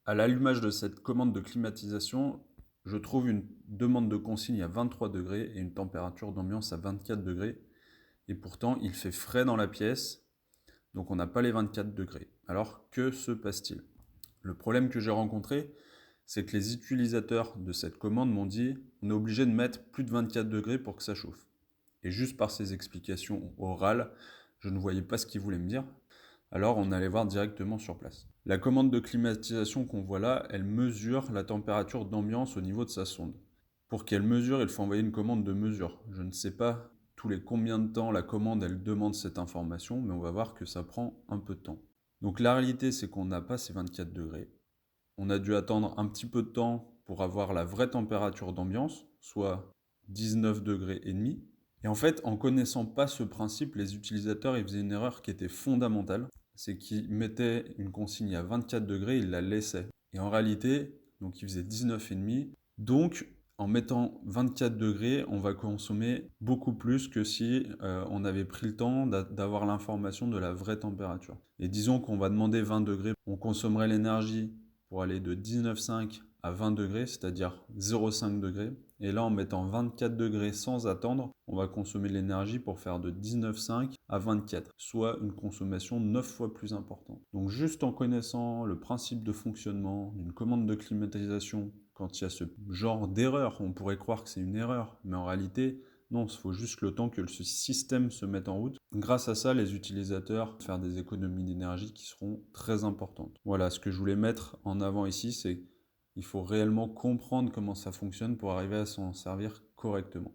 À l'allumage de cette commande de climatisation, je trouve une demande de consigne à 23 degrés et une température d'ambiance à 24 degrés. Et pourtant, il fait frais dans la pièce, donc on n'a pas les 24 degrés. Alors, que se passe-t-il? Le problème que j'ai rencontré, c'est que les utilisateurs de cette commande m'ont dit on est obligé de mettre plus de 24 degrés pour que ça chauffe. Et juste par ces explications orales, je ne voyais pas ce qu'ils voulaient me dire. Alors on allait voir directement sur place. La commande de climatisation qu'on voit là, elle mesure la température d'ambiance au niveau de sa sonde. Pour qu'elle mesure, il faut envoyer une commande de mesure. Je ne sais pas tous les combien de temps la commande elle demande cette information, mais on va voir que ça prend un peu de temps. Donc la réalité c'est qu'on n'a pas ces 24 degrés. On a dû attendre un petit peu de temps pour avoir la vraie température d'ambiance, soit 19 degrés et demi. Et en fait, en connaissant pas ce principe, les utilisateurs ils faisaient une erreur qui était fondamentale, c'est qu'ils mettaient une consigne à 24 degrés, ils la laissaient. Et en réalité, donc ils faisaient 19,5. Donc, en mettant 24 degrés, on va consommer beaucoup plus que si on avait pris le temps d'avoir l'information de la vraie température. Et disons qu'on va demander 20 degrés, on consommerait l'énergie pour aller de 19,5 à 20 degrés, c'est-à-dire 0,5 degrés. Et là, en mettant 24 degrés sans attendre, on va consommer de l'énergie pour faire de 19,5 à 24, soit une consommation 9 fois plus importante. Donc juste en connaissant le principe de fonctionnement d'une commande de climatisation, quand il y a ce genre d'erreur, on pourrait croire que c'est une erreur, mais en réalité, non, il faut juste le temps que ce système se mette en route. Grâce à ça, les utilisateurs vont faire des économies d'énergie qui seront très importantes. Voilà, ce que je voulais mettre en avant ici, c'est qu'il faut réellement comprendre comment ça fonctionne pour arriver à s'en servir correctement.